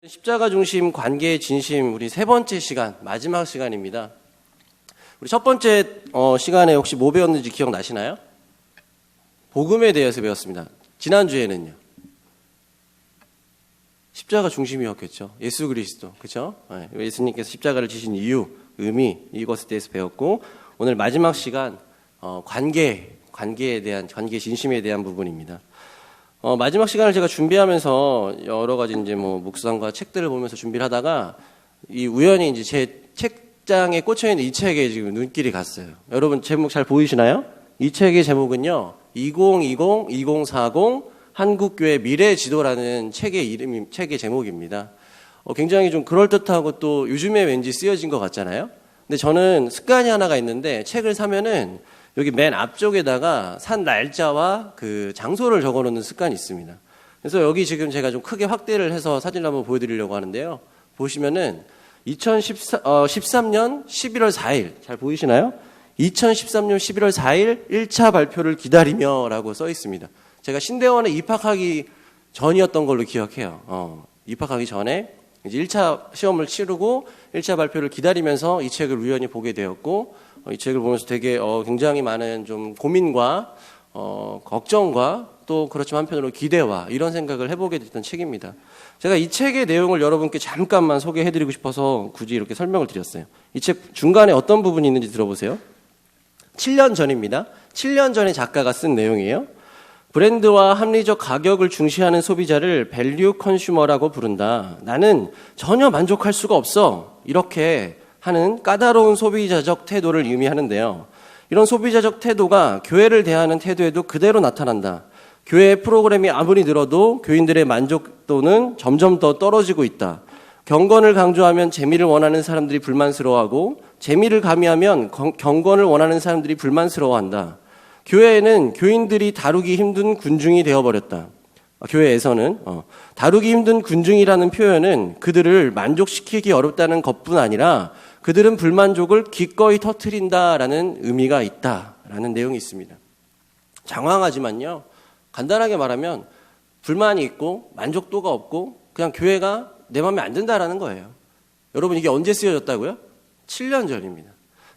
십자가 중심 관계의 진심, 우리 세 번째 시간, 마지막 시간입니다. 우리 첫 번째 시간에 혹시 뭐 배웠는지 기억나시나요? 복음에 대해서 배웠습니다. 지난주에는요. 십자가 중심이었겠죠. 예수 그리스도, 그렇죠? 예수님께서 십자가를 지신 이유, 의미, 이것에 대해서 배웠고, 오늘 마지막 시간 관계에 대한, 관계 진심에 대한 부분입니다. 마지막 시간을 제가 준비하면서 여러 가지 이제 묵상과 책들을 보면서 준비를 하다가 우연히 이제 제 책장에 꽂혀 있는 이 책에 지금 눈길이 갔어요. 여러분 제목 잘 보이시나요? 이 책의 제목은요, 2020-2040 한국교회 미래 지도라는 책의 제목입니다. 굉장히 좀 그럴듯하고 또 요즘에 왠지 쓰여진 것 같잖아요. 근데 저는 습관이 하나가 있는데 책을 사면은 여기 맨 앞쪽에다가 산 날짜와 그 장소를 적어 놓는 습관이 있습니다. 그래서 여기 지금 제가 좀 크게 확대를 해서 사진을 한번 보여드리려고 하는데요. 보시면은 2013년 11월 4일, 잘 보이시나요? 2013년 11월 4일 1차 발표를 기다리며 라고 써 있습니다. 제가 신대원에 입학하기 전이었던 걸로 기억해요. 입학하기 전에 이제 1차 시험을 치르고 1차 발표를 기다리면서 이 책을 우연히 보게 되었고, 이 책을 보면서 되게 굉장히 많은 좀 고민과 걱정과 또 그렇지만 한편으로 기대와 이런 생각을 해보게 됐던 책입니다. 제가 이 책의 내용을 여러분께 잠깐만 소개해드리고 싶어서 굳이 이렇게 설명을 드렸어요. 이 책 중간에 어떤 부분이 있는지 들어보세요. 7년 전입니다. 7년 전에 작가가 쓴 내용이에요. 브랜드와 합리적 가격을 중시하는 소비자를 밸류 컨슈머라고 부른다. 나는 전혀 만족할 수가 없어. 이렇게 하는 까다로운 소비자적 태도를 의미하는데요. 이런 소비자적 태도가 교회를 대하는 태도에도 그대로 나타난다. 교회 프로그램이 아무리 늘어도 교인들의 만족도는 점점 더 떨어지고 있다. 경건을 강조하면 재미를 원하는 사람들이 불만스러워하고, 재미를 가미하면 경건을 원하는 사람들이 불만스러워한다. 교회에는 교인들이 다루기 힘든 군중이 되어버렸다. 교회에서는 다루기 힘든 군중이라는 표현은 그들을 만족시키기 어렵다는 것뿐 아니라 그들은 불만족을 기꺼이 터뜨린다라는 의미가 있다라는 내용이 있습니다. 장황하지만요, 간단하게 말하면 불만이 있고 만족도가 없고 그냥 교회가 내 마음에 안 든다라는 거예요. 여러분, 이게 언제 쓰여졌다고요? 7년 전입니다.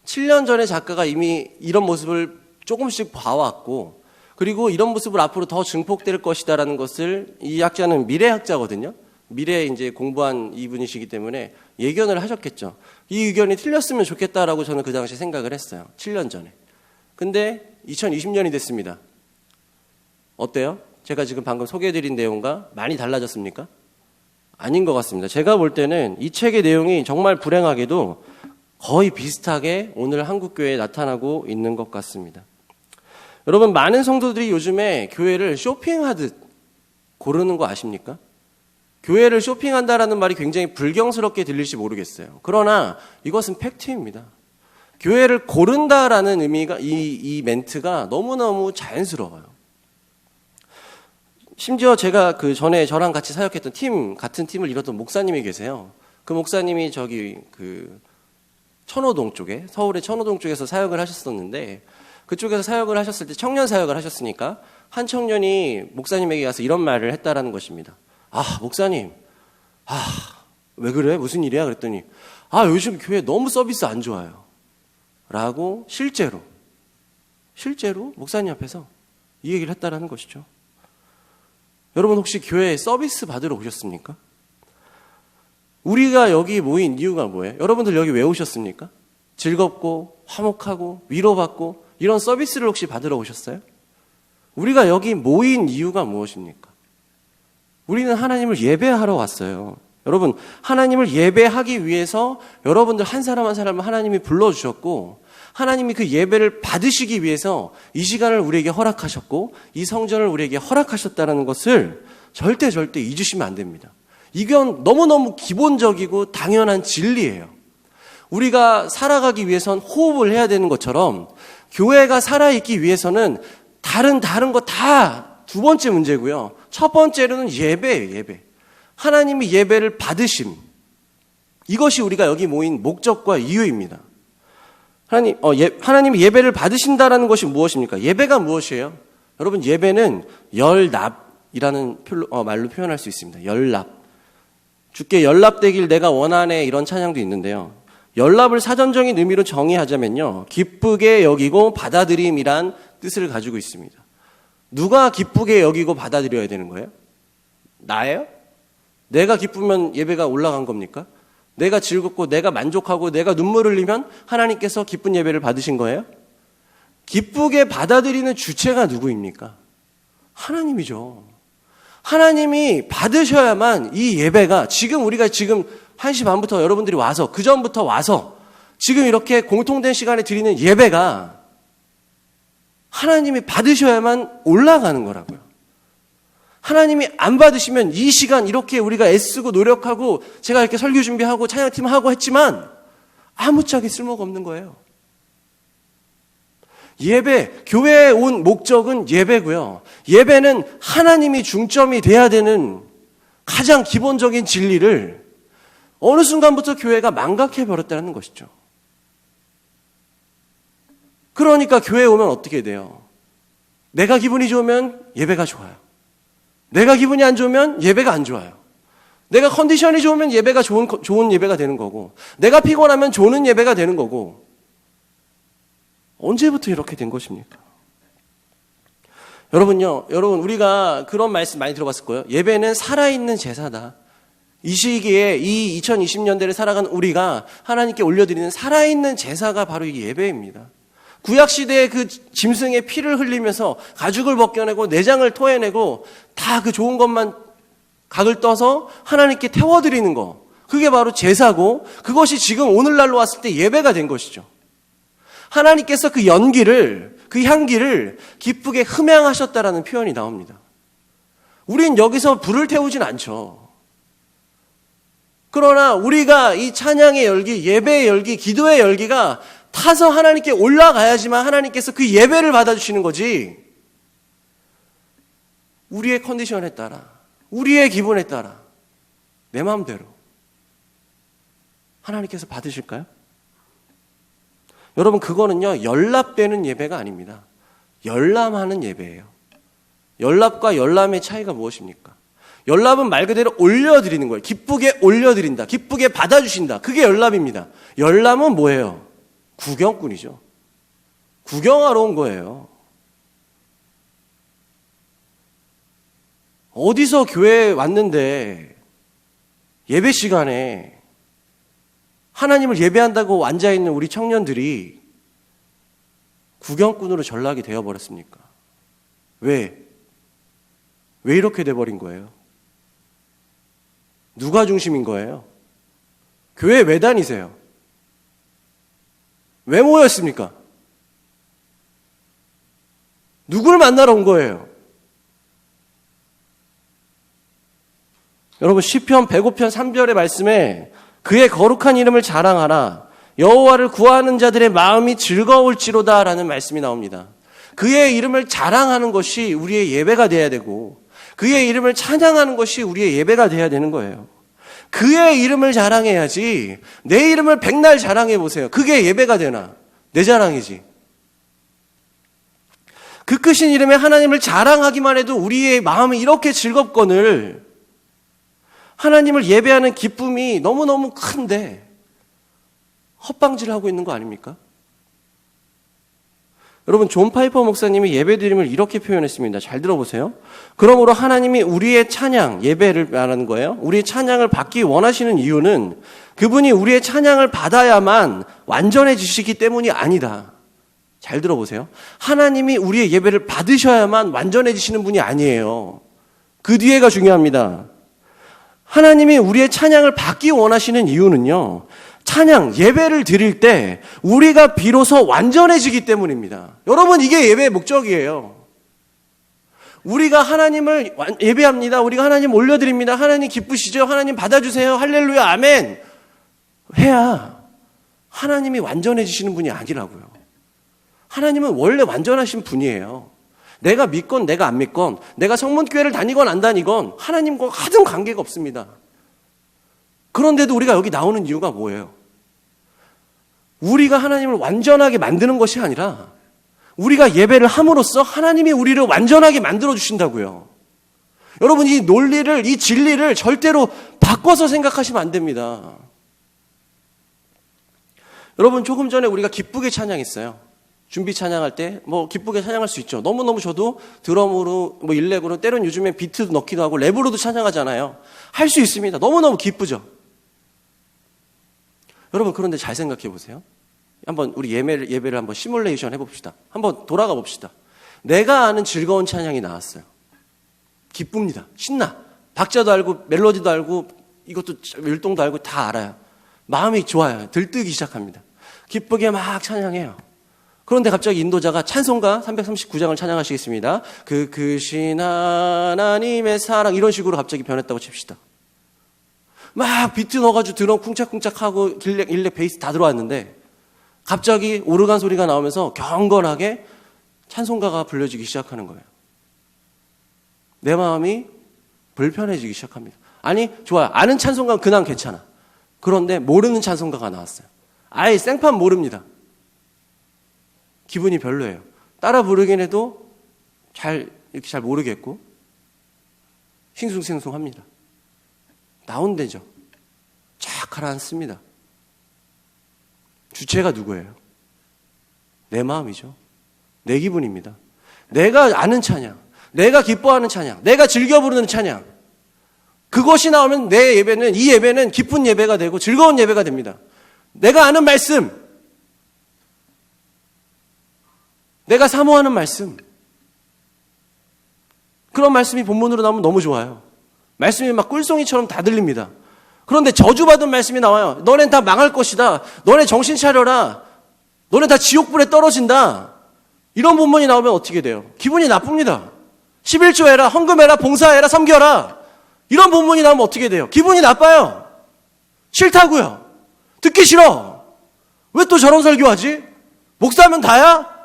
7년 전에 작가가 이미 이런 모습을 조금씩 봐왔고, 그리고 이런 모습을 앞으로 더 증폭될 것이다라는 것을, 이 학자는 미래학자거든요. 미래에 이제 공부한 이분이시기 때문에 예견을 하셨겠죠. 이 의견이 틀렸으면 좋겠다라고 저는 그 당시 생각을 했어요. 7년 전에. 근데 2020년이 됐습니다. 어때요? 제가 지금 방금 소개해드린 내용과 많이 달라졌습니까? 아닌 것 같습니다. 제가 볼 때는 이 책의 내용이 정말 불행하게도 거의 비슷하게 오늘 한국교회에 나타나고 있는 것 같습니다. 여러분, 많은 성도들이 요즘에 교회를 쇼핑하듯 고르는 거 아십니까? 교회를 쇼핑한다라는 말이 굉장히 불경스럽게 들릴지 모르겠어요. 그러나 이것은 팩트입니다. 교회를 고른다라는 의미가, 이 멘트가 너무너무 자연스러워요. 심지어 제가 그 전에 저랑 같이 사역했던 같은 팀을 이뤘던 목사님이 계세요. 그 목사님이 저기 천호동 쪽에, 서울의 천호동 쪽에서 사역을 하셨었는데, 그쪽에서 사역을 하셨을 때 청년 사역을 하셨으니까 한 청년이 목사님에게 가서 이런 말을 했다라는 것입니다. 목사님, 왜 그래? 무슨 일이야? 그랬더니, 요즘 교회 너무 서비스 안 좋아요. 라고 실제로 목사님 앞에서 이 얘기를 했다라는 것이죠. 여러분, 혹시 교회에 서비스 받으러 오셨습니까? 우리가 여기 모인 이유가 뭐예요? 여러분들 여기 왜 오셨습니까? 즐겁고 화목하고 위로받고 이런 서비스를 혹시 받으러 오셨어요? 우리가 여기 모인 이유가 무엇입니까? 우리는 하나님을 예배하러 왔어요. 여러분, 하나님을 예배하기 위해서 여러분들 한 사람 한 사람을 하나님이 불러주셨고, 하나님이 그 예배를 받으시기 위해서 이 시간을 우리에게 허락하셨고, 이 성전을 우리에게 허락하셨다는 것을 절대 잊으시면 안 됩니다. 이건 너무너무 기본적이고 당연한 진리예요. 우리가 살아가기 위해선 호흡을 해야 되는 것처럼 교회가 살아있기 위해서는 다른 거 다 두 번째 문제고요. 첫 번째로는 예배예요, 예배. 하나님이 예배를 받으심. 이것이 우리가 여기 모인 목적과 이유입니다. 하나님이 예배를 받으신다라는 것이 무엇입니까? 예배가 무엇이에요? 여러분, 예배는 열납이라는 말로 표현할 수 있습니다. 열납. 주께 연락되길 내가 원하네, 이런 찬양도 있는데요. 연락을 사전적인 의미로 정의하자면요, 기쁘게 여기고 받아들임이란 뜻을 가지고 있습니다. 누가 기쁘게 여기고 받아들여야 되는 거예요? 나예요? 내가 기쁘면 예배가 올라간 겁니까? 내가 즐겁고 내가 만족하고 내가 눈물을 흘리면 하나님께서 기쁜 예배를 받으신 거예요? 기쁘게 받아들이는 주체가 누구입니까? 하나님이죠. 하나님이 받으셔야만 이 예배가, 지금 우리가 지금 1시 반부터 여러분들이 와서, 그 전부터 와서 지금 이렇게 공통된 시간에 드리는 예배가 하나님이 받으셔야만 올라가는 거라고요. 하나님이 안 받으시면 이 시간 이렇게 우리가 애쓰고 노력하고 제가 이렇게 설교 준비하고 찬양팀 하고 했지만 아무짝에 쓸모가 없는 거예요. 예배, 교회에 온 목적은 예배고요. 예배는 하나님이 중점이 돼야 되는 가장 기본적인 진리를 어느 순간부터 교회가 망각해버렸다는 것이죠. 그러니까 교회에 오면 어떻게 돼요? 내가 기분이 좋으면 예배가 좋아요. 내가 기분이 안 좋으면 예배가 안 좋아요. 내가 컨디션이 좋으면 예배가 좋은 예배가 되는 거고, 내가 피곤하면 조는 예배가 되는 거고, 언제부터 이렇게 된 것입니까? 여러분, 우리가 그런 말씀 많이 들어봤을 거예요. 예배는 살아있는 제사다. 이 시기에 이 2020년대를 살아간 우리가 하나님께 올려드리는 살아있는 제사가 바로 이 예배입니다. 구약시대의 그 짐승의 피를 흘리면서 가죽을 벗겨내고 내장을 토해내고 다 그 좋은 것만 각을 떠서 하나님께 태워드리는 거, 그게 바로 제사고, 그것이 지금 오늘날로 왔을 때 예배가 된 것이죠. 하나님께서 그 연기를, 그 향기를 기쁘게 흠양하셨다라는 표현이 나옵니다. 우린 여기서 불을 태우진 않죠. 그러나 우리가 이 찬양의 열기, 예배의 열기, 기도의 열기가 타서 하나님께 올라가야지만 하나님께서 그 예배를 받아주시는 거지, 우리의 컨디션에 따라, 우리의 기분에 따라, 내 마음대로 하나님께서 받으실까요? 여러분, 그거는요, 연락되는 예배가 아닙니다. 열람하는 예배예요. 연락과 열람의 차이가 무엇입니까? 연락은 말 그대로 올려드리는 거예요. 기쁘게 올려드린다. 기쁘게 받아주신다. 그게 연락입니다. 열람은 뭐예요? 구경꾼이죠. 구경하러 온 거예요. 어디서 교회에 왔는데 예배 시간에 하나님을 예배한다고 앉아있는 우리 청년들이 구경꾼으로 전락이 되어버렸습니까? 왜 이렇게 돼버린 거예요? 누가 중심인 거예요? 교회 왜 다니세요? 왜 모였습니까? 누굴 만나러 온 거예요? 여러분, 시편 105편 3절의 말씀에 그의 거룩한 이름을 자랑하라, 여호와를 구하는 자들의 마음이 즐거울지로다 라는 말씀이 나옵니다. 그의 이름을 자랑하는 것이 우리의 예배가 돼야 되고, 그의 이름을 찬양하는 것이 우리의 예배가 돼야 되는 거예요. 그의 이름을 자랑해야지 내 이름을 백날 자랑해 보세요. 그게 예배가 되나? 내 자랑이지. 그 크신 이름에 하나님을 자랑하기만 해도 우리의 마음이 이렇게 즐겁거늘 하나님을 예배하는 기쁨이 너무너무 큰데 헛방질하고 있는 거 아닙니까? 여러분, 존 파이퍼 목사님이 예배드림을 이렇게 표현했습니다. 잘 들어보세요. 그러므로 하나님이 우리의 찬양, 예배를 말하는 거예요. 우리의 찬양을 받기 원하시는 이유는 그분이 우리의 찬양을 받아야만 완전해지시기 때문이 아니다. 잘 들어보세요. 하나님이 우리의 예배를 받으셔야만 완전해지시는 분이 아니에요. 그 뒤에가 중요합니다. 하나님이 우리의 찬양을 받기 원하시는 이유는요, 찬양, 예배를 드릴 때 우리가 비로소 완전해지기 때문입니다. 여러분, 이게 예배의 목적이에요. 우리가 하나님을 예배합니다. 우리가 하나님 올려드립니다. 하나님 기쁘시죠? 하나님 받아주세요. 할렐루야, 아멘 해야 하나님이 완전해지시는 분이 아니라고요. 하나님은 원래 완전하신 분이에요. 내가 믿건 내가 안 믿건, 내가 성문교회를 다니건 안 다니건 하나님과 하등 관계가 없습니다. 그런데도 우리가 여기 나오는 이유가 뭐예요? 우리가 하나님을 완전하게 만드는 것이 아니라 우리가 예배를 함으로써 하나님이 우리를 완전하게 만들어 주신다고요. 여러분, 이 논리를, 이 진리를 절대로 바꿔서 생각하시면 안 됩니다. 여러분, 조금 전에 우리가 기쁘게 찬양했어요. 준비 찬양할 때 뭐 기쁘게 찬양할 수 있죠. 너무너무 저도 드럼으로 뭐 일렉으로 때론 요즘에 비트도 넣기도 하고 랩으로도 찬양하잖아요. 할 수 있습니다. 너무너무 기쁘죠. 여러분, 그런데 잘 생각해 보세요. 한번 우리 예배를 한번 시뮬레이션 해봅시다. 한번 돌아가 봅시다. 내가 아는 즐거운 찬양이 나왔어요. 기쁩니다. 신나. 박자도 알고 멜로디도 알고 이것도 율동도 알고 다 알아요. 마음이 좋아요. 들뜨기 시작합니다. 기쁘게 막 찬양해요. 그런데 갑자기 인도자가 찬송가 339장을 찬양하시겠습니다. 그 크신 하나님의 사랑, 이런 식으로 갑자기 변했다고 칩시다. 막 비트 넣어가지고 드럼 쿵짝쿵짝하고 일렉 베이스 다 들어왔는데 갑자기 오르간 소리가 나오면서 경건하게 찬송가가 불려지기 시작하는 거예요. 내 마음이 불편해지기 시작합니다. 아니, 좋아요. 아는 찬송가는 그냥 괜찮아. 그런데 모르는 찬송가가 나왔어요. 아예 생판 모릅니다. 기분이 별로예요. 따라 부르긴 해도 이렇게 잘 모르겠고 싱숭생숭합니다. 나온대죠. 쫙 가라앉습니다. 주체가 누구예요? 내 마음이죠. 내 기분입니다. 내가 아는 찬양, 내가 기뻐하는 찬양, 내가 즐겨 부르는 찬양, 그것이 나오면 내 예배는, 이 예배는 기쁜 예배가 되고 즐거운 예배가 됩니다. 내가 아는 말씀, 내가 사모하는 말씀, 그런 말씀이 본문으로 나오면 너무 좋아요. 말씀이 막 꿀송이처럼 다 들립니다. 그런데 저주받은 말씀이 나와요. 너넨 다 망할 것이다. 너네 정신 차려라. 너네 다 지옥불에 떨어진다. 이런 본문이 나오면 어떻게 돼요? 기분이 나쁩니다. 11조 해라, 헌금해라, 봉사해라, 섬겨라. 이런 본문이 나오면 어떻게 돼요? 기분이 나빠요. 싫다고요. 듣기 싫어. 왜 또 저런 설교하지? 목사면 다야?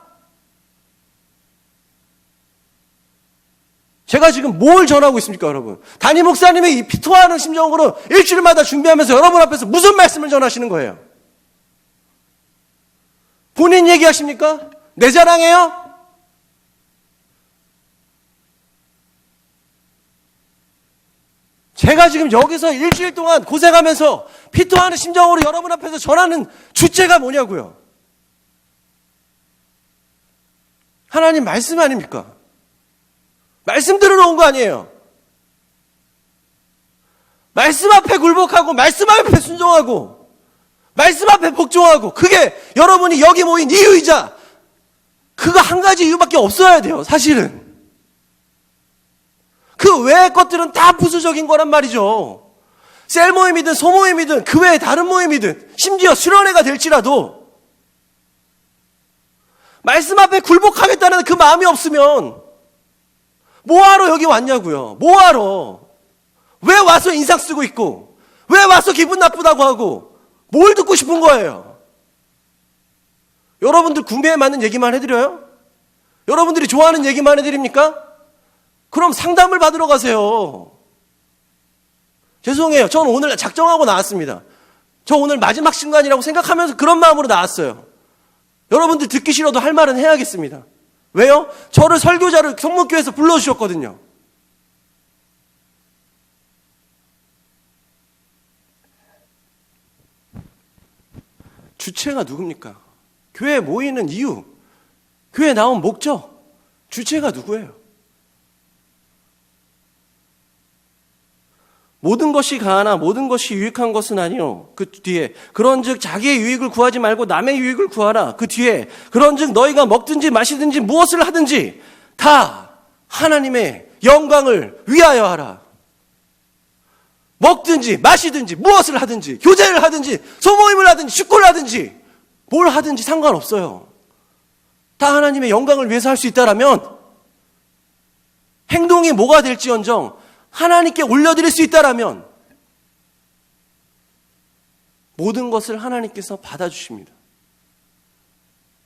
제가 지금 뭘 전하고 있습니까, 여러분? 담임 목사님이 이 피토하는 심정으로 일주일마다 준비하면서 여러분 앞에서 무슨 말씀을 전하시는 거예요? 본인 얘기하십니까? 내 자랑해요? 제가 지금 여기서 일주일 동안 고생하면서 피토하는 심정으로 여러분 앞에서 전하는 주제가 뭐냐고요? 하나님 말씀 아닙니까? 말씀 들으러 온 거 아니에요. 말씀 앞에 굴복하고 말씀 앞에 순종하고 말씀 앞에 복종하고, 그게 여러분이 여기 모인 이유이자 그거 한 가지 이유밖에 없어야 돼요. 사실은 그 외의 것들은 다 부수적인 거란 말이죠. 셀 모임이든 소모임이든 그 외의 다른 모임이든 심지어 수련회가 될지라도 말씀 앞에 굴복하겠다는 그 마음이 없으면 뭐하러 여기 왔냐고요. 뭐하러. 왜 와서 인상 쓰고 있고, 왜 와서 기분 나쁘다고 하고, 뭘 듣고 싶은 거예요? 여러분들 구매에 맞는 얘기만 해드려요? 여러분들이 좋아하는 얘기만 해드립니까? 그럼 상담을 받으러 가세요. 죄송해요. 저는 오늘 작정하고 나왔습니다. 저 오늘 마지막 순간이라고 생각하면서 그런 마음으로 나왔어요. 여러분들 듣기 싫어도 할 말은 해야겠습니다. 왜요? 저를 설교자를 성목교에서 불러주셨거든요. 주체가 누굽니까? 교회에 모이는 이유, 교회에 나온 목적, 주체가 누구예요? 모든 것이 가하나 모든 것이 유익한 것은 아니요. 그 뒤에 그런즉 자기의 유익을 구하지 말고 남의 유익을 구하라. 그 뒤에 그런즉 너희가 먹든지 마시든지 무엇을 하든지 다 하나님의 영광을 위하여 하라. 먹든지 마시든지 무엇을 하든지 교제를 하든지 소모임을 하든지 축구를 하든지 뭘 하든지 상관없어요. 다 하나님의 영광을 위해서 할 수 있다라면 행동이 뭐가 될지언정 하나님께 올려드릴 수 있다라면 모든 것을 하나님께서 받아주십니다.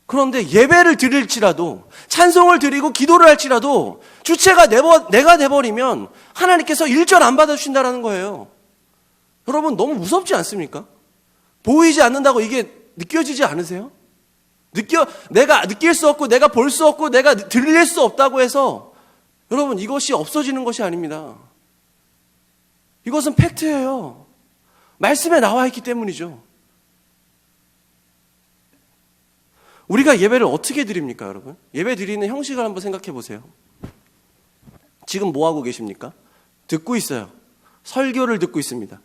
그런데 예배를 드릴지라도 찬송을 드리고 기도를 할지라도 주체가 내가 돼버리면 하나님께서 일절 안 받아주신다는 거예요. 여러분 너무 무섭지 않습니까? 보이지 않는다고 이게 느껴지지 않으세요? 내가 느낄 수 없고 내가 볼 수 없고 내가 들릴 수 없다고 해서 여러분, 이것이 없어지는 것이 아닙니다. 이것은 팩트예요. 말씀에 나와 있기 때문이죠. 우리가 예배를 어떻게 드립니까, 여러분? 예배 드리는 형식을 한번 생각해 보세요. 지금 뭐 하고 계십니까? 듣고 있어요. 설교를 듣고 있습니다.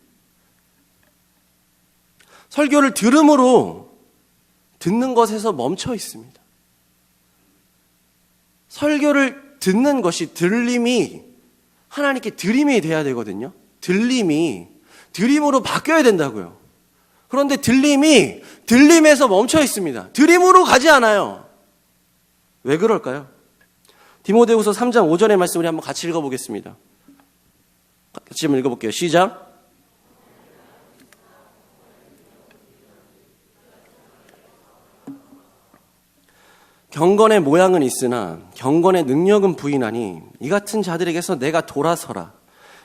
설교를 들음으로 듣는 것에서 멈춰 있습니다. 설교를 듣는 것이 들림이 하나님께 드림이 돼야 되거든요. 들림이 드림으로 바뀌어야 된다고요. 그런데 들림이 들림에서 멈춰 있습니다. 드림으로 가지 않아요. 왜 그럴까요? 디모데후서 3장 5절의 말씀 우리 한번 같이 읽어보겠습니다. 같이 한번 읽어볼게요. 시작. 경건의 모양은 있으나 경건의 능력은 부인하니 이 같은 자들에게서 내가 돌아서라.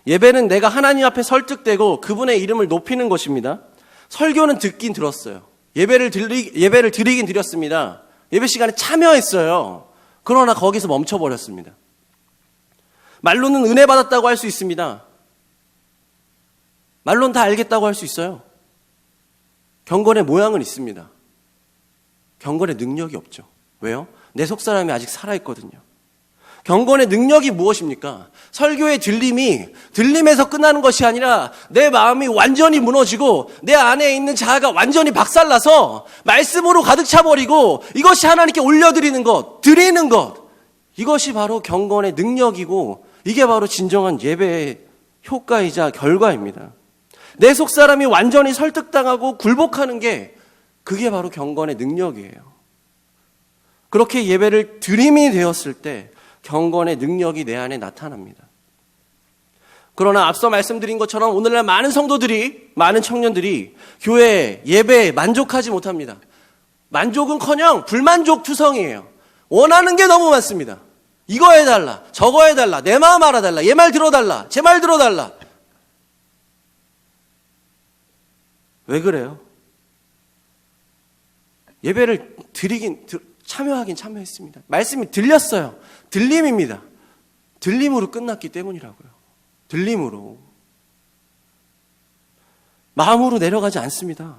예배는 내가 하나님 앞에 설득되고 그분의 이름을 높이는 것입니다. 설교는 듣긴 들었어요. 예배를 드리긴 드렸습니다. 예배 시간에 참여했어요. 그러나 거기서 멈춰버렸습니다. 말로는 은혜 받았다고 할 수 있습니다. 말로는 다 알겠다고 할 수 있어요. 경건의 모양은 있습니다. 경건의 능력이 없죠. 왜요? 내 속사람이 아직 살아있거든요. 경건의 능력이 무엇입니까? 설교의 들림에서 끝나는 것이 아니라 내 마음이 완전히 무너지고 내 안에 있는 자아가 완전히 박살나서 말씀으로 가득 차버리고 이것이 하나님께 올려드리는 것, 드리는 것, 이것이 바로 경건의 능력이고 이게 바로 진정한 예배의 효과이자 결과입니다. 내 속사람이 완전히 설득당하고 굴복하는 게 그게 바로 경건의 능력이에요. 그렇게 예배를 드림이 되었을 때 경건의 능력이 내 안에 나타납니다. 그러나 앞서 말씀드린 것처럼 오늘날 많은 성도들이, 많은 청년들이 교회 예배에 만족하지 못합니다. 만족은커녕 불만족 투성이에요. 원하는 게 너무 많습니다. 이거 해달라, 저거 해달라, 내 마음 알아달라, 얘 말 들어달라, 제 말 들어달라. 왜 그래요? 예배를 참여하긴 참여했습니다. 말씀이 들렸어요. 들림입니다. 들림으로 끝났기 때문이라고요. 들림으로. 마음으로 내려가지 않습니다.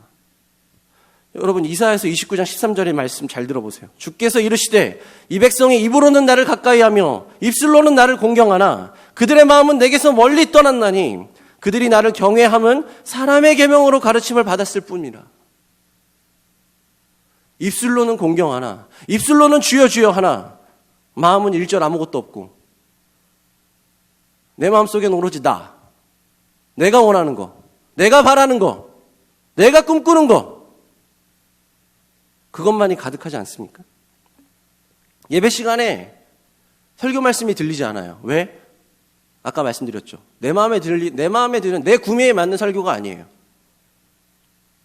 여러분, 이사야서 29장 13절의 말씀 잘 들어보세요. 주께서 이르시되 이 백성이 입으로는 나를 가까이하며 입술로는 나를 공경하나 그들의 마음은 내게서 멀리 떠났나니 그들이 나를 경외함은 사람의 계명으로 가르침을 받았을 뿐이라. 입술로는 공경하나 입술로는 주여 주여 하나 마음은 일절 아무것도 없고 내 마음속엔 오로지 내가 원하는 거, 내가 바라는 거, 내가 꿈꾸는 거, 그것만이 가득하지 않습니까? 예배 시간에 설교 말씀이 들리지 않아요. 왜? 아까 말씀드렸죠. 내 마음에 드는 내 구매에 맞는 설교가 아니에요.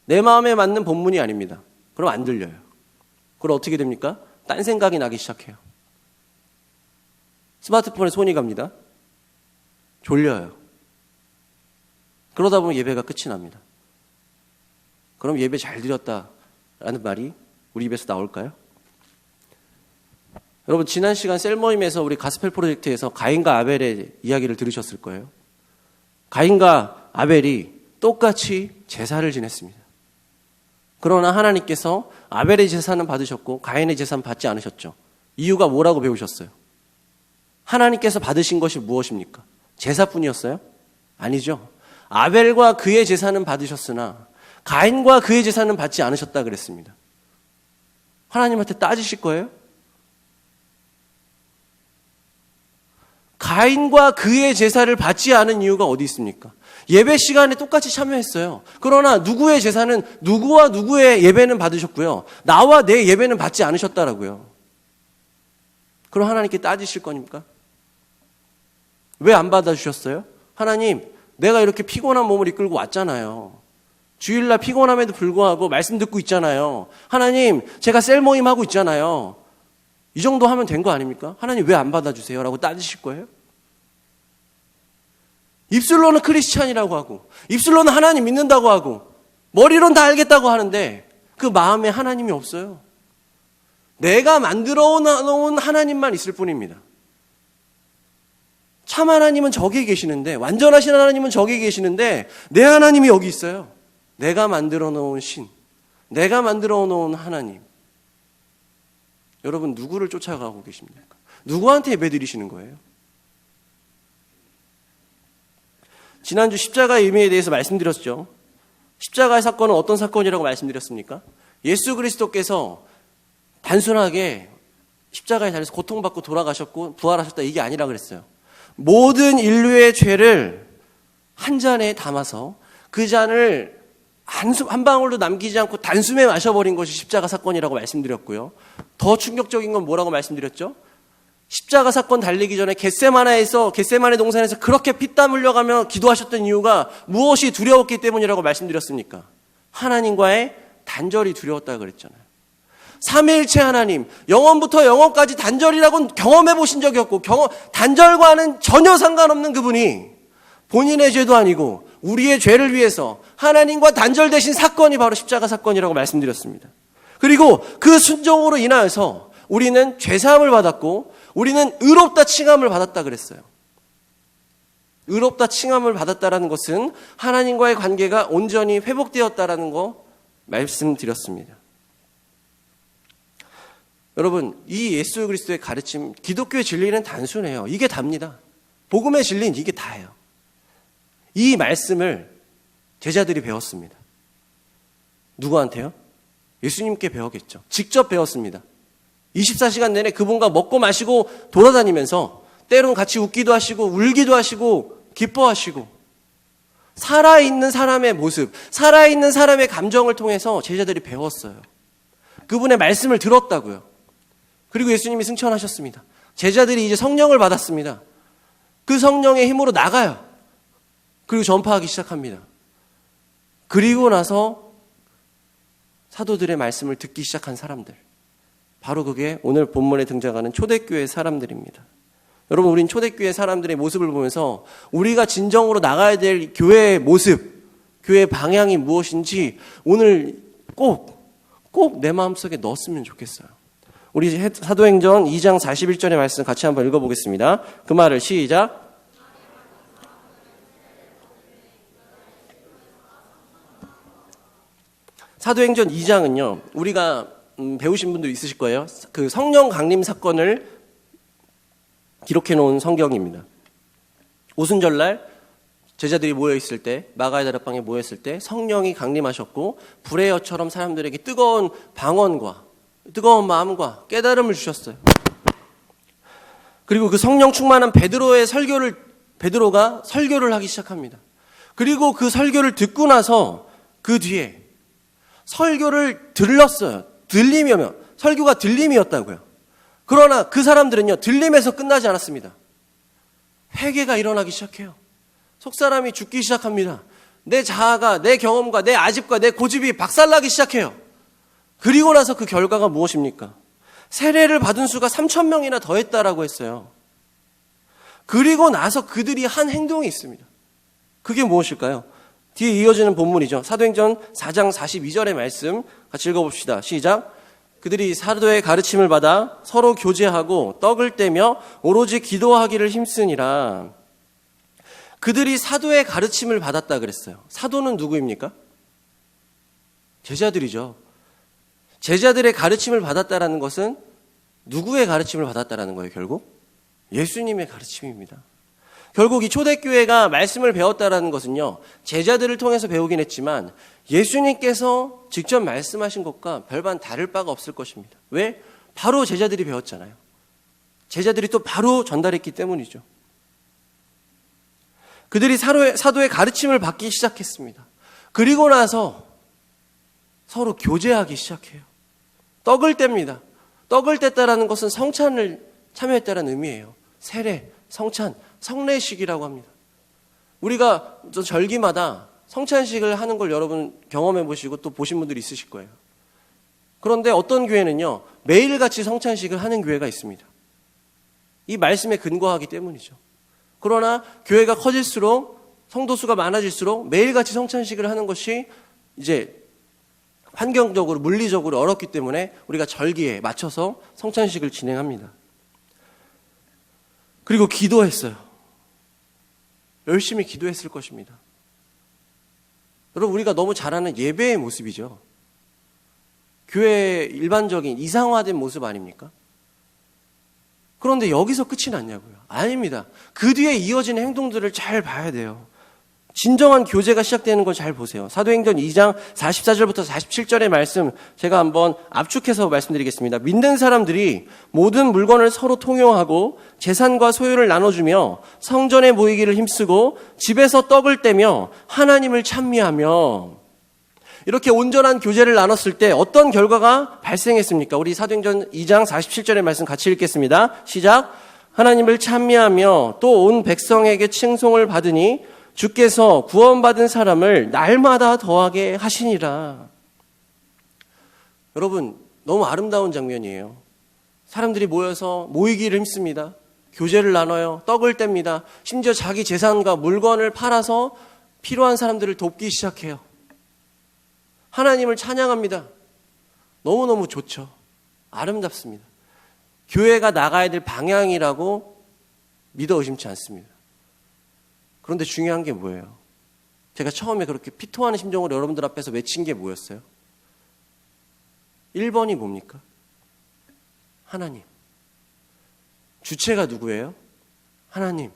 내 마음에 맞는 본문이 아닙니다. 그럼 안 들려요. 그럼 어떻게 됩니까? 딴 생각이 나기 시작해요. 스마트폰에 손이 갑니다. 졸려요. 그러다 보면 예배가 끝이 납니다. 그럼 예배 잘 드렸다라는 말이 우리 입에서 나올까요? 여러분, 지난 시간 셀 모임에서 우리 가스펠 프로젝트에서 가인과 아벨의 이야기를 들으셨을 거예요. 가인과 아벨이 똑같이 제사를 지냈습니다. 그러나 하나님께서 아벨의 제사는 받으셨고 가인의 제사는 받지 않으셨죠. 이유가 뭐라고 배우셨어요? 하나님께서 받으신 것이 무엇입니까? 제사뿐이었어요? 아니죠. 아벨과 그의 제사는 받으셨으나 가인과 그의 제사는 받지 않으셨다 그랬습니다. 하나님한테 따지실 거예요? 가인과 그의 제사를 받지 않은 이유가 어디 있습니까? 예배 시간에 똑같이 참여했어요. 그러나 누구의 제사는 누구와 누구의 예배는 받으셨고요. 나와 내 예배는 받지 않으셨다라고요. 그럼 하나님께 따지실 거니까? 왜 안 받아주셨어요? 하나님, 내가 이렇게 피곤한 몸을 이끌고 왔잖아요. 주일날 피곤함에도 불구하고 말씀 듣고 있잖아요. 하나님, 제가 셀 모임 하고 있잖아요. 이 정도 하면 된 거 아닙니까? 하나님 왜 안 받아주세요? 라고 따지실 거예요? 입술로는 크리스찬이라고 하고 입술로는 하나님 믿는다고 하고 머리로는 다 알겠다고 하는데 그 마음에 하나님이 없어요. 내가 만들어 놓은 하나님만 있을 뿐입니다. 참 하나님은 저기 계시는데, 완전하신 하나님은 저기 계시는데 내 하나님이 여기 있어요. 내가 만들어 놓은 신, 내가 만들어 놓은 하나님. 여러분 누구를 쫓아가고 계십니까? 누구한테 예배드리시는 거예요? 지난주 십자가의 의미에 대해서 말씀드렸죠. 십자가의 사건은 어떤 사건이라고 말씀드렸습니까? 예수 그리스도께서 단순하게 십자가에 달려서 고통받고 돌아가셨고 부활하셨다 이게 아니라 그랬어요. 모든 인류의 죄를 한 잔에 담아서 그 잔을 한 방울도 남기지 않고 단숨에 마셔버린 것이 십자가 사건이라고 말씀드렸고요. 더 충격적인 건 뭐라고 말씀드렸죠? 십자가 사건 달리기 전에 겟세마네 동산에서 그렇게 피땀 흘려가며 기도하셨던 이유가 무엇이 두려웠기 때문이라고 말씀드렸습니까? 하나님과의 단절이 두려웠다고 그랬잖아요. 삼위일체 하나님, 영원부터 영원까지 단절이라고는 경험해 보신 적이 없고 단절과는 전혀 상관없는 그분이 본인의 죄도 아니고 우리의 죄를 위해서 하나님과 단절되신 사건이 바로 십자가 사건이라고 말씀드렸습니다. 그리고 그 순종으로 인하여서 우리는 죄사함을 받았고 우리는 의롭다 칭함을 받았다 그랬어요. 의롭다 칭함을 받았다라는 것은 하나님과의 관계가 온전히 회복되었다라는 거 말씀드렸습니다. 여러분, 이 예수 그리스도의 가르침, 기독교의 진리는 단순해요. 이게 답니다. 복음의 진리는 이게 다예요. 이 말씀을 제자들이 배웠습니다. 누구한테요? 예수님께 배우겠죠. 직접 배웠습니다. 24시간 내내 그분과 먹고 마시고 돌아다니면서 때론 같이 웃기도 하시고 울기도 하시고 기뻐하시고 살아있는 사람의 모습, 살아있는 사람의 감정을 통해서 제자들이 배웠어요. 그분의 말씀을 들었다고요. 그리고 예수님이 승천하셨습니다. 제자들이 이제 성령을 받았습니다. 그 성령의 힘으로 나가요. 그리고 전파하기 시작합니다. 그리고 나서 사도들의 말씀을 듣기 시작한 사람들, 바로 그게 오늘 본문에 등장하는 초대교회 사람들입니다. 여러분, 우린 초대교회 사람들의 모습을 보면서 우리가 진정으로 나가야 될 교회의 모습, 교회의 방향이 무엇인지 오늘 꼭 내 마음속에 넣었으면 좋겠어요. 우리 사도행전 2장 41절의 말씀 같이 한번 읽어보겠습니다. 그 말을 시작. 사도행전 2장은요, 우리가 배우신 분도 있으실 거예요. 그 성령 강림 사건을 기록해 놓은 성경입니다. 오순절날 제자들이 모여있을 때, 마가의 다락방에 모였을 때 성령이 강림하셨고 불의 여처럼 사람들에게 뜨거운 방언과 뜨거운 마음과 깨달음을 주셨어요. 그리고 그 성령 충만한 베드로가 설교를 하기 시작합니다. 그리고 그 설교를 듣고 나서 그 뒤에 설교를 들렀어요. 들림이면 설교가 들림이었다고요. 그러나 그 사람들은요, 들림에서 끝나지 않았습니다. 회개가 일어나기 시작해요. 속사람이 죽기 시작합니다. 내 자아가, 내 경험과 내 아집과 내 고집이 박살나기 시작해요. 그리고 나서 그 결과가 무엇입니까? 세례를 받은 수가 3,000명이나 더했다라고 했어요. 그리고 나서 그들이 한 행동이 있습니다. 그게 무엇일까요? 뒤에 이어지는 본문이죠. 사도행전 4장 42절의 말씀 같이 읽어봅시다. 시작. 그들이 사도의 가르침을 받아 서로 교제하고 떡을 떼며 오로지 기도하기를 힘쓰니라. 그들이 사도의 가르침을 받았다 그랬어요. 사도는 누구입니까? 제자들이죠. 제자들의 가르침을 받았다라는 것은 누구의 가르침을 받았다라는 거예요, 결국? 예수님의 가르침입니다. 결국 이 초대교회가 말씀을 배웠다라는 것은요, 제자들을 통해서 배우긴 했지만 예수님께서 직접 말씀하신 것과 별반 다를 바가 없을 것입니다. 왜? 바로 제자들이 배웠잖아요. 제자들이 또 바로 전달했기 때문이죠. 그들이 사도의 가르침을 받기 시작했습니다. 그리고 나서 서로 교제하기 시작해요. 떡을 뗍니다. 떡을 뗐다라는 것은 성찬을 참여했다는 의미예요. 세례, 성찬, 성례식이라고 합니다. 우리가 절기마다 성찬식을 하는 걸 여러분 경험해 보시고 또 보신 분들이 있으실 거예요. 그런데 어떤 교회는요, 매일같이 성찬식을 하는 교회가 있습니다. 이 말씀에 근거하기 때문이죠. 그러나 교회가 커질수록, 성도수가 많아질수록 매일같이 성찬식을 하는 것이 이제 환경적으로, 물리적으로 어렵기 때문에 우리가 절기에 맞춰서 성찬식을 진행합니다. 그리고 기도했어요. 열심히 기도했을 것입니다. 여러분, 우리가 너무 잘 아는 예배의 모습이죠. 교회의 일반적인 이상화된 모습 아닙니까? 그런데 여기서 끝이 났냐고요? 아닙니다. 그 뒤에 이어지는 행동들을 잘 봐야 돼요. 진정한 교제가 시작되는 걸 잘 보세요. 사도행전 2장 44절부터 47절의 말씀 제가 한번 압축해서 말씀드리겠습니다. 믿는 사람들이 모든 물건을 서로 통용하고 재산과 소유를 나눠주며 성전에 모이기를 힘쓰고 집에서 떡을 떼며 하나님을 찬미하며, 이렇게 온전한 교제를 나눴을 때 어떤 결과가 발생했습니까? 우리 사도행전 2장 47절의 말씀 같이 읽겠습니다. 시작. 하나님을 찬미하며 또 온 백성에게 칭송을 받으니 주께서 구원받은 사람을 날마다 더하게 하시니라. 여러분, 너무 아름다운 장면이에요. 사람들이 모여서 모이기를 힘씁니다. 교제를 나눠요. 떡을 뗍니다. 심지어 자기 재산과 물건을 팔아서 필요한 사람들을 돕기 시작해요. 하나님을 찬양합니다. 너무너무 좋죠. 아름답습니다. 교회가 나가야 될 방향이라고 믿어 의심치 않습니다. 그런데 중요한 게 뭐예요? 제가 처음에 그렇게 피토하는 심정으로 여러분들 앞에서 외친 게 뭐였어요? 1번이 뭡니까? 하나님. 주체가 누구예요? 하나님.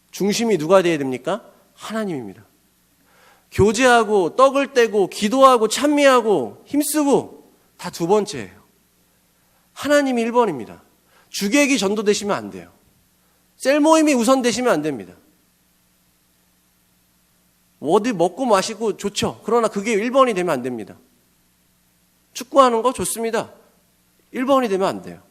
중심이 누가 되어야 됩니까? 하나님입니다. 교제하고 떡을 떼고 기도하고 찬미하고 힘쓰고 다 두 번째예요. 하나님이 1번입니다. 주객이 전도되시면 안 돼요. 셀 모임이 우선되시면 안 됩니다. 어디 먹고 마시고 좋죠. 그러나 그게 1번이 되면 안 됩니다. 축구하는 거 좋습니다. 1번이 되면 안 돼요.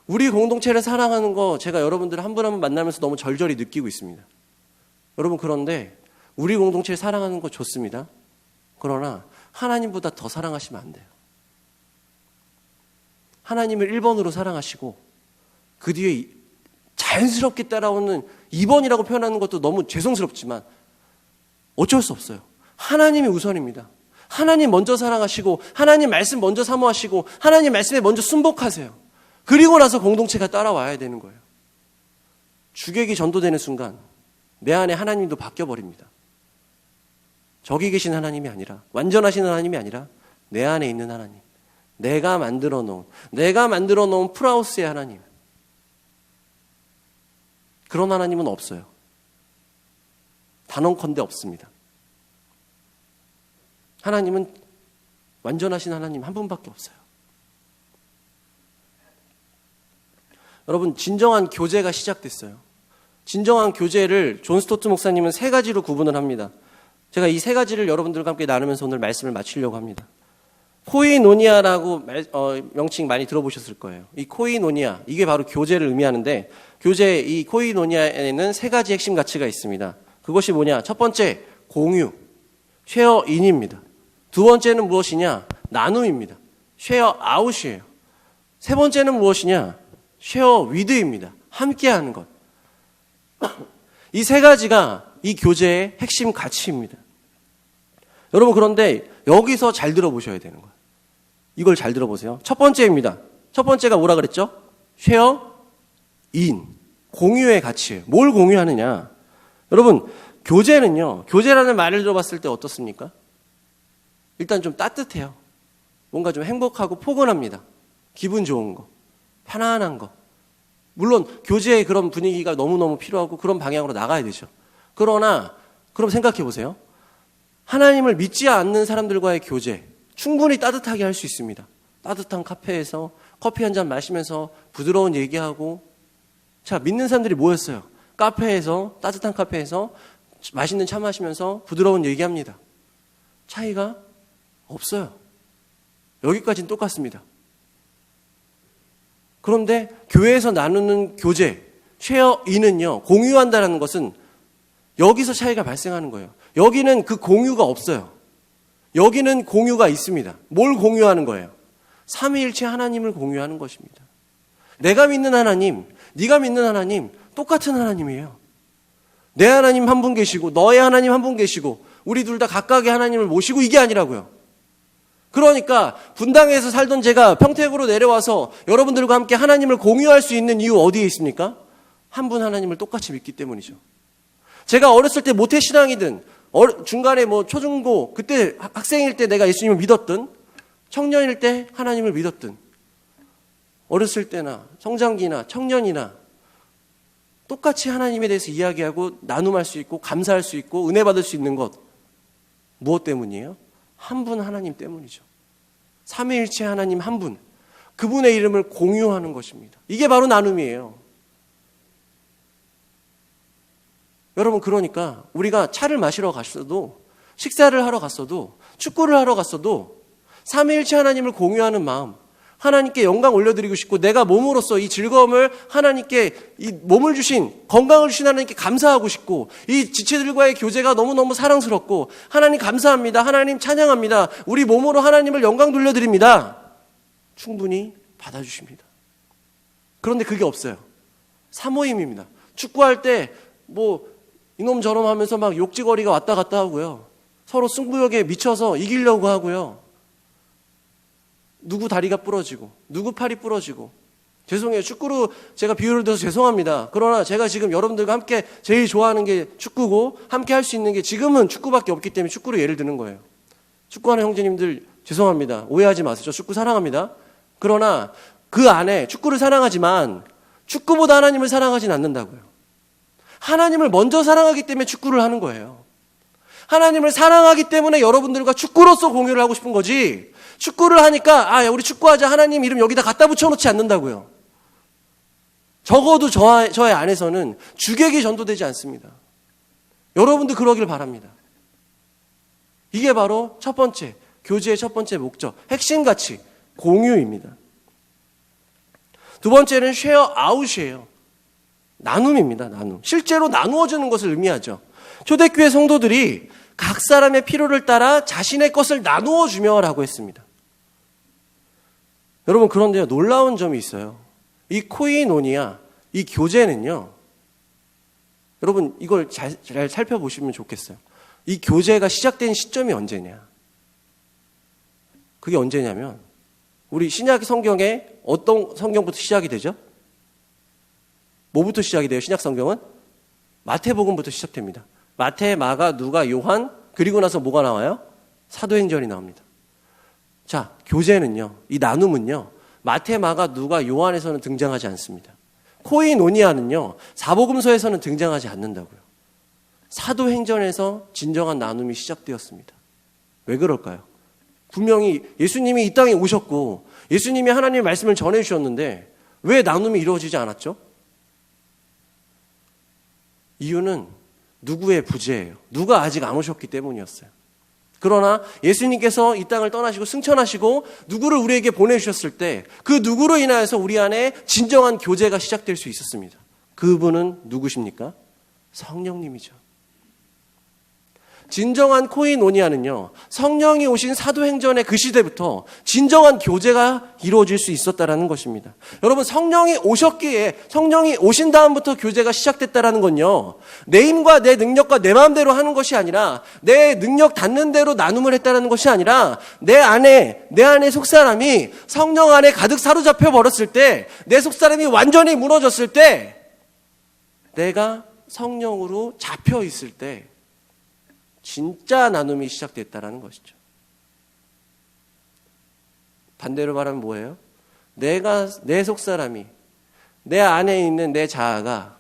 우리 공동체를 사랑하는 거 제가 여러분들 한 분 한 분 만나면서 너무 절절히 느끼고 있습니다. 여러분, 그런데 우리 공동체를 사랑하는 거 좋습니다. 그러나 하나님보다 더 사랑하시면 안 돼요. 하나님을 1번으로 사랑하시고 그 뒤에 자연스럽게 따라오는 2번이라고 표현하는 것도 너무 죄송스럽지만 어쩔 수 없어요. 하나님이 우선입니다. 하나님 먼저 사랑하시고 하나님 말씀 먼저 사모하시고 하나님 말씀에 먼저 순복하세요. 그리고 나서 공동체가 따라와야 되는 거예요. 주객이 전도되는 순간 내 안에 하나님도 바뀌어버립니다. 저기 계신 하나님이 아니라, 완전하신 하나님이 아니라 내 안에 있는 하나님, 내가 만들어 놓은 프라우스의 하나님, 그런 하나님은 없어요. 단언컨대 없습니다. 하나님은 완전하신 하나님 한 분밖에 없어요. 여러분, 진정한 교제가 시작됐어요. 진정한 교제를 존 스토트 목사님은 세 가지로 구분을 합니다. 제가 이 세 가지를 여러분들과 함께 나누면서 오늘 말씀을 마치려고 합니다. 코이노니아라고 명칭 많이 들어보셨을 거예요. 이 코이노니아, 이게 바로 교제를 의미하는데, 이 코이노니아에는 세 가지 핵심 가치가 있습니다. 그것이 뭐냐? 첫 번째, 공유, 쉐어인입니다. 두 번째는 무엇이냐? 나눔입니다. 쉐어아웃이에요. 세 번째는 무엇이냐? 쉐어위드입니다. 함께하는 것. 이 세 가지가 이 교제의 핵심 가치입니다. 여러분, 그런데 여기서 잘 들어보셔야 되는 거예요. 이걸 잘 들어보세요. 첫 번째입니다. 첫 번째가 뭐라 그랬죠? 쉐어인, 공유의 가치예요. 뭘 공유하느냐? 여러분, 교제는요, 교제라는 말을 들어봤을 때 어떻습니까? 일단 좀 따뜻해요. 뭔가 좀 행복하고 포근합니다. 기분 좋은 거, 편안한 거. 물론 교제의 그런 분위기가 너무너무 필요하고 그런 방향으로 나가야 되죠. 그러나 그럼 생각해 보세요. 하나님을 믿지 않는 사람들과의 교제, 충분히 따뜻하게 할 수 있습니다. 따뜻한 카페에서 커피 한 잔 마시면서 부드러운 얘기하고. 자, 믿는 사람들이 모였어요. 카페에서, 따뜻한 카페에서 맛있는 차 마시면서 부드러운 얘기합니다. 차이가 없어요. 여기까지는 똑같습니다. 그런데 교회에서 나누는 교제, 쉐어인은요, 공유한다는 것은 여기서 차이가 발생하는 거예요. 여기는 그 공유가 없어요. 여기는 공유가 있습니다. 뭘 공유하는 거예요? 삼위일체 하나님을 공유하는 것입니다. 내가 믿는 하나님, 네가 믿는 하나님, 똑같은 하나님이에요. 내 하나님 한 분 계시고 너의 하나님 한 분 계시고 우리 둘 다 각각의 하나님을 모시고, 이게 아니라고요. 그러니까 분당에서 살던 제가 평택으로 내려와서 여러분들과 함께 하나님을 공유할 수 있는 이유 어디에 있습니까? 한 분 하나님을 똑같이 믿기 때문이죠. 제가 어렸을 때 모태신앙이든 중간에 초중고 그때 학생일 때 내가 예수님을 믿었든 청년일 때 하나님을 믿었든 어렸을 때나 성장기나 청년이나 똑같이 하나님에 대해서 이야기하고 나눔할 수 있고 감사할 수 있고 은혜 받을 수 있는 것 무엇 때문이에요? 한 분 하나님 때문이죠. 삼위일체 하나님 한 분, 그분의 이름을 공유하는 것입니다. 이게 바로 나눔이에요. 여러분, 그러니까 우리가 차를 마시러 갔어도, 식사를 하러 갔어도, 축구를 하러 갔어도 삼위일체 하나님을 공유하는 마음, 하나님께 영광 올려드리고 싶고 내가 몸으로써 이 즐거움을 하나님께 이 몸을 주신 건강을 주신 하나님께 감사하고 싶고 이 지체들과의 교제가 너무너무 사랑스럽고 하나님 감사합니다. 하나님 찬양합니다. 우리 몸으로 하나님을 영광 돌려드립니다. 충분히 받아주십니다. 그런데 그게 없어요. 사모임입니다. 축구할 때 이놈 저놈 하면서 막 욕지거리가 왔다 갔다 하고요. 서로 승부욕에 미쳐서 이기려고 하고요. 누구 다리가 부러지고 누구 팔이 부러지고 죄송해요. 축구로 제가 비유를 들어서 죄송합니다. 그러나 제가 지금 여러분들과 함께 제일 좋아하는 게 축구고 함께 할 수 있는 게 지금은 축구밖에 없기 때문에 축구로 예를 드는 거예요. 축구하는 형제님들 죄송합니다. 오해하지 마세요. 저 축구 사랑합니다. 그러나 그 안에 축구를 사랑하지만 축구보다 하나님을 사랑하진 않는다고요. 하나님을 먼저 사랑하기 때문에 축구를 하는 거예요. 하나님을 사랑하기 때문에 여러분들과 축구로서 공유를 하고 싶은 거지 축구를 하니까 우리 축구하자 하나님 이름 여기다 갖다 붙여놓지 않는다고요. 적어도 저의 안에서는 주객이 전도되지 않습니다. 여러분도 그러길 바랍니다. 이게 바로 첫 번째 교제의 첫 번째 목적, 핵심 가치 공유입니다. 두 번째는 쉐어 아웃이에요. 나눔입니다. 나눔. 실제로 나누어주는 것을 의미하죠. 초대교회 성도들이 각 사람의 필요를 따라 자신의 것을 나누어 주며라고 했습니다. 여러분, 그런데요, 놀라운 점이 있어요. 이 코이노니아, 이 교제는요, 여러분, 이걸 잘 살펴보시면 좋겠어요. 이 교제가 시작된 시점이 언제냐? 그게 언제냐면, 우리 신약 성경에 어떤 성경부터 시작이 되죠? 뭐부터 시작이 돼요, 신약 성경은? 마태복음부터 시작됩니다. 마태, 마가, 누가, 요한, 그리고 나서 뭐가 나와요? 사도행전이 나옵니다. 자, 교제는요, 이 나눔은요, 마태, 마가, 누가, 요한에서는 등장하지 않습니다. 코이노니아는요, 사복음서에서는 등장하지 않는다고요. 사도행전에서 진정한 나눔이 시작되었습니다. 왜 그럴까요? 분명히 예수님이 이 땅에 오셨고 예수님이 하나님의 말씀을 전해주셨는데 왜 나눔이 이루어지지 않았죠? 이유는 누구의 부재예요. 누가 아직 안 오셨기 때문이었어요. 그러나 예수님께서 이 땅을 떠나시고 승천하시고 누구를 우리에게 보내주셨을 때 그 누구로 인하여서 우리 안에 진정한 교제가 시작될 수 있었습니다. 그분은 누구십니까? 성령님이죠. 진정한 코이노니아는요, 성령이 오신 사도행전의 그 시대부터 진정한 교제가 이루어질 수 있었다라는 것입니다. 여러분, 성령이 오셨기에, 성령이 오신 다음부터 교제가 시작됐다라는 건요, 내 힘과 내 능력과 내 마음대로 하는 것이 아니라 내 능력 닿는 대로 나눔을 했다라는 것이 아니라 내 안에 속사람이 성령 안에 가득 사로잡혀 버렸을 때, 내 속사람이 완전히 무너졌을 때, 내가 성령으로 잡혀 있을 때 진짜 나눔이 시작됐다라는 것이죠. 반대로 말하면 뭐예요? 내 속사람이, 내 안에 있는 내 자아가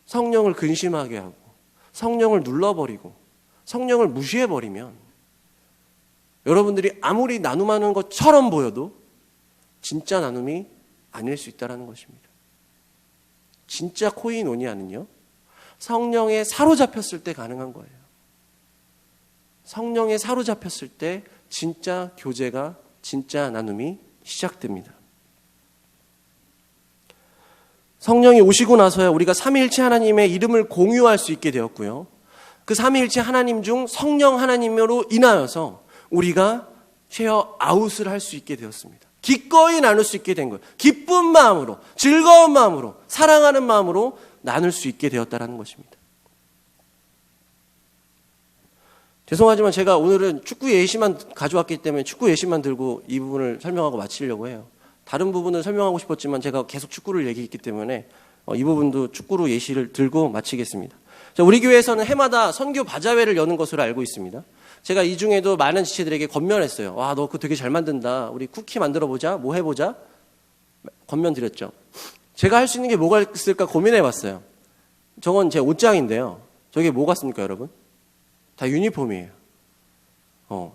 성령을 근심하게 하고 성령을 눌러버리고 성령을 무시해버리면 여러분들이 아무리 나눔하는 것처럼 보여도 진짜 나눔이 아닐 수 있다는 것입니다. 진짜 코이노니아는요, 성령에 사로잡혔을 때 가능한 거예요. 성령에 사로잡혔을 때 진짜 교제가, 진짜 나눔이 시작됩니다. 성령이 오시고 나서야 우리가 삼위일체 하나님의 이름을 공유할 수 있게 되었고요. 그 삼위일체 하나님 중 성령 하나님으로 인하여서 우리가 쉐어 아웃을 할 수 있게 되었습니다. 기꺼이 나눌 수 있게 된 거예요. 기쁜 마음으로, 즐거운 마음으로, 사랑하는 마음으로 나눌 수 있게 되었다는 것입니다. 죄송하지만 제가 오늘은 축구 예시만 가져왔기 때문에 축구 예시만 들고 이 부분을 설명하고 마치려고 해요. 다른 부분을 설명하고 싶었지만 제가 계속 축구를 얘기했기 때문에 이 부분도 축구로 예시를 들고 마치겠습니다. 자, 우리 교회에서는 해마다 선교 바자회를 여는 것으로 알고 있습니다. 제가 이 중에도 많은 지체들에게 권면했어요. 와, 너 그거 되게 잘 만든다. 우리 쿠키 만들어보자. 뭐 해보자. 권면 드렸죠. 제가 할 수 있는 게 뭐가 있을까 고민해봤어요. 저건 제 옷장인데요. 저게 뭐가 습니까, 여러분? 다 유니폼이에요.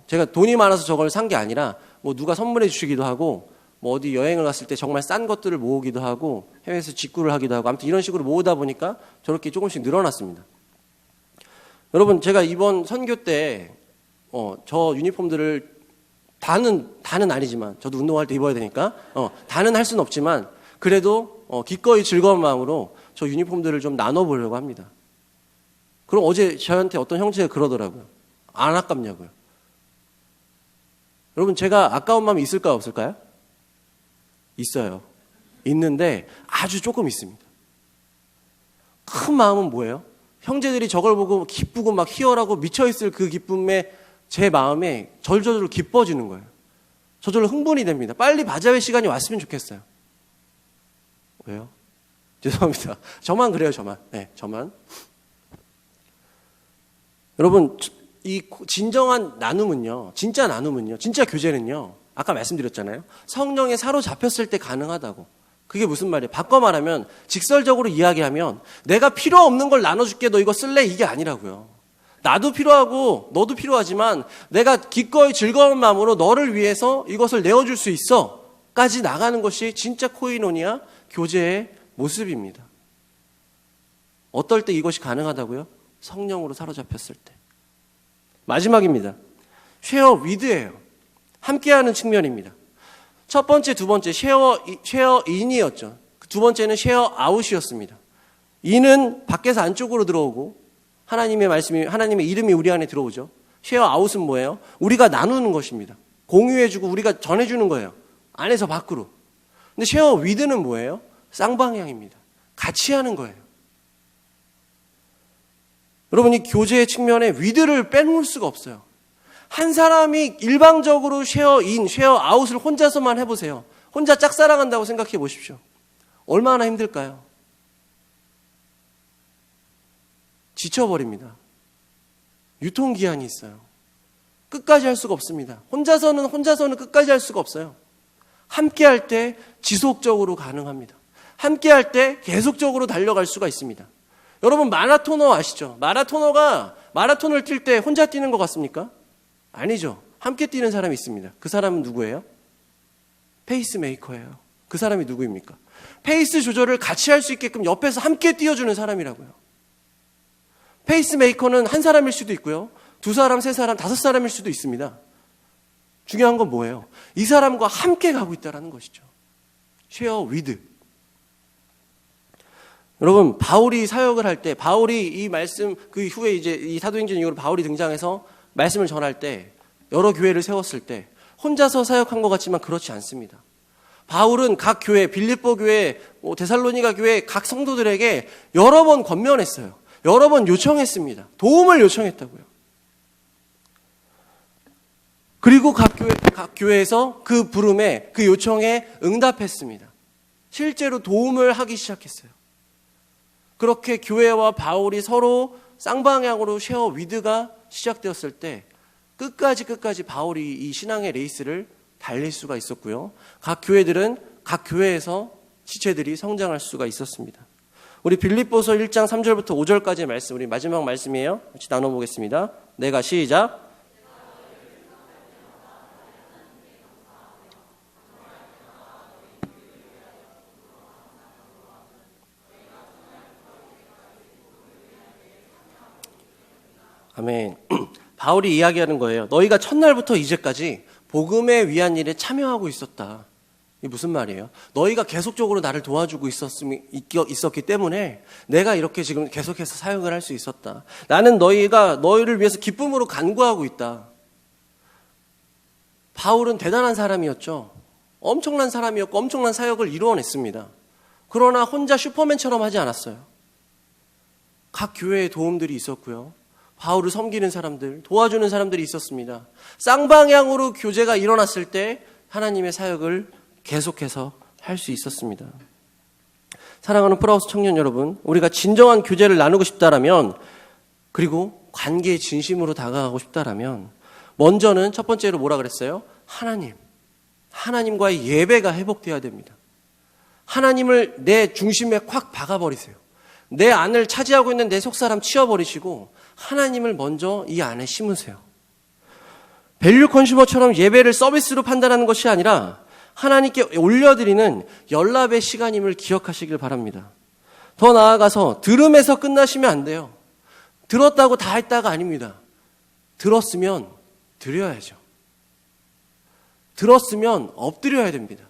제가 돈이 많아서 저걸 산 게 아니라 뭐 누가 선물해 주시기도 하고 뭐 어디 여행을 갔을 때 정말 싼 것들을 모으기도 하고 해외에서 직구를 하기도 하고 아무튼 이런 식으로 모으다 보니까 저렇게 조금씩 늘어났습니다. 여러분, 제가 이번 선교 때 저 유니폼들을 다는 아니지만 저도 운동할 때 입어야 되니까 다는 할 수는 없지만 그래도 기꺼이 즐거운 마음으로 저 유니폼들을 좀 나눠보려고 합니다. 그럼 어제 저한테 어떤 형제가 그러더라고요. 안 아깝냐고요. 여러분, 제가 아까운 마음이 있을까요, 없을까요? 있어요. 있는데 아주 조금 있습니다. 큰 마음은 뭐예요? 형제들이 저걸 보고 기쁘고 막 희열하고 미쳐있을 그 기쁨에 제 마음에 절절로 기뻐지는 거예요. 저절로 흥분이 됩니다. 빨리 바자회 시간이 왔으면 좋겠어요. 왜요? 죄송합니다. 저만 그래요, 저만. 네, 저만. 여러분, 이 진정한 나눔은요, 진짜 교제는요, 아까 말씀드렸잖아요. 성령에 사로잡혔을 때 가능하다고. 그게 무슨 말이에요? 바꿔 말하면, 직설적으로 이야기하면, 내가 필요 없는 걸 나눠줄게, 너 이거 쓸래? 이게 아니라고요. 나도 필요하고, 너도 필요하지만, 내가 기꺼이 즐거운 마음으로 너를 위해서 이것을 내어줄 수 있어. 까지 나가는 것이 진짜 코이노니아 교제의 모습입니다. 어떨 때 이것이 가능하다고요? 성령으로 사로잡혔을 때. 마지막입니다. 쉐어 위드예요. 함께하는 측면입니다. 첫 번째, 두 번째 쉐어 인이었죠. 두 번째는 쉐어 아웃이었습니다. 인은 밖에서 안쪽으로 들어오고 하나님의 말씀이, 하나님의 이름이 우리 안에 들어오죠. 쉐어 아웃은 뭐예요? 우리가 나누는 것입니다. 공유해주고 우리가 전해주는 거예요. 안에서 밖으로. 근데 쉐어 위드는 뭐예요? 쌍방향입니다. 같이 하는 거예요. 여러분, 이 교제의 측면에 위드를 빼놓을 수가 없어요. 한 사람이 일방적으로 쉐어 인, 쉐어 아웃을 혼자서만 해보세요. 혼자 짝사랑한다고 생각해 보십시오. 얼마나 힘들까요? 지쳐버립니다. 유통기한이 있어요. 끝까지 할 수가 없습니다. 혼자서는 끝까지 할 수가 없어요. 함께 할 때 지속적으로 가능합니다. 함께 할 때 계속적으로 달려갈 수가 있습니다. 여러분, 마라토너 아시죠? 마라토너가 마라톤을 뛸 때 혼자 뛰는 것 같습니까? 아니죠. 함께 뛰는 사람이 있습니다. 그 사람은 누구예요? 페이스메이커예요. 그 사람이 누구입니까? 페이스 조절을 같이 할 수 있게끔 옆에서 함께 뛰어주는 사람이라고요. 페이스메이커는 한 사람일 수도 있고요. 두 사람, 세 사람, 다섯 사람일 수도 있습니다. 중요한 건 뭐예요? 이 사람과 함께 가고 있다는 것이죠. 쉐어 위드. 여러분, 바울이 사역을 할 때, 바울이 이 말씀, 그 후에 이제 이 사도행전 이후로 바울이 등장해서 말씀을 전할 때, 여러 교회를 세웠을 때, 혼자서 사역한 것 같지만 그렇지 않습니다. 바울은 각 교회, 빌립보 교회, 데살로니가 교회 각 성도들에게 여러 번 권면했어요. 여러 번 요청했습니다. 도움을 요청했다고요. 그리고 각 교회에서 그 부름에, 그 요청에 응답했습니다. 실제로 도움을 하기 시작했어요. 그렇게 교회와 바울이 서로 쌍방향으로 쉐어 위드가 시작되었을 때 끝까지 바울이 이 신앙의 레이스를 달릴 수가 있었고요. 각 교회들은 각 교회에서 지체들이 성장할 수가 있었습니다. 우리 빌립보서 1장 3절부터 5절까지의 말씀, 우리 마지막 말씀이에요. 같이 나눠보겠습니다. 내가 시작. 아멘. 바울이 이야기하는 거예요. 너희가 첫날부터 이제까지 복음에 위한 일에 참여하고 있었다. 이게 무슨 말이에요? 너희가 계속적으로 나를 도와주고 있었기 때문에 내가 이렇게 지금 계속해서 사역을 할 수 있었다. 나는 너희를 위해서 기쁨으로 간구하고 있다. 바울은 대단한 사람이었죠. 엄청난 사람이었고 엄청난 사역을 이루어냈습니다. 그러나 혼자 슈퍼맨처럼 하지 않았어요. 각 교회에 도움들이 있었고요. 바울을 섬기는 사람들, 도와주는 사람들이 있었습니다. 쌍방향으로 교제가 일어났을 때 하나님의 사역을 계속해서 할 수 있었습니다. 사랑하는 프라우스 청년 여러분, 우리가 진정한 교제를 나누고 싶다라면, 그리고 관계에 진심으로 다가가고 싶다라면, 먼저는 첫 번째로 뭐라 그랬어요? 하나님과의 예배가 회복되어야 됩니다. 하나님을 내 중심에 확 박아버리세요. 내 안을 차지하고 있는 내 속사람 치워버리시고 하나님을 먼저 이 안에 심으세요. 밸류 컨슈머처럼 예배를 서비스로 판단하는 것이 아니라 하나님께 올려드리는 연락의 시간임을 기억하시길 바랍니다. 더 나아가서 들음에서 끝나시면 안 돼요. 들었다고 다 했다가 아닙니다. 들었으면 드려야죠. 들었으면 엎드려야 됩니다.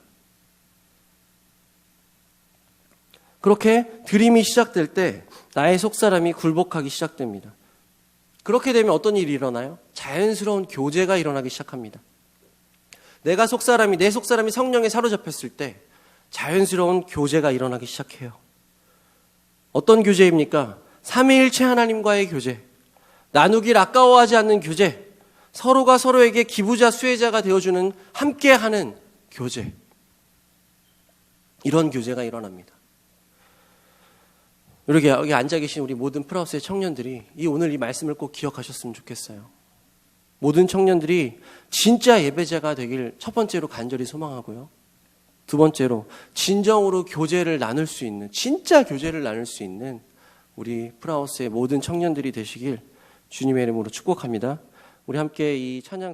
그렇게 드림이 시작될 때 나의 속사람이 굴복하기 시작됩니다. 그렇게 되면 어떤 일이 일어나요? 자연스러운 교제가 일어나기 시작합니다. 내 속사람이 성령에 사로잡혔을 때 자연스러운 교제가 일어나기 시작해요. 어떤 교제입니까? 삼위일체 하나님과의 교제, 나누길 아까워하지 않는 교제, 서로가 서로에게 기부자 수혜자가 되어주는 함께하는 교제, 이런 교제가 일어납니다. 여기 앉아 계신 우리 모든 프라우스의 청년들이 오늘 이 말씀을 꼭 기억하셨으면 좋겠어요. 모든 청년들이 진짜 예배자가 되길 첫 번째로 간절히 소망하고요. 두 번째로 진정으로 교제를 나눌 수 있는, 진짜 교제를 나눌 수 있는 우리 프라우스의 모든 청년들이 되시길 주님의 이름으로 축복합니다. 우리 함께 이 찬양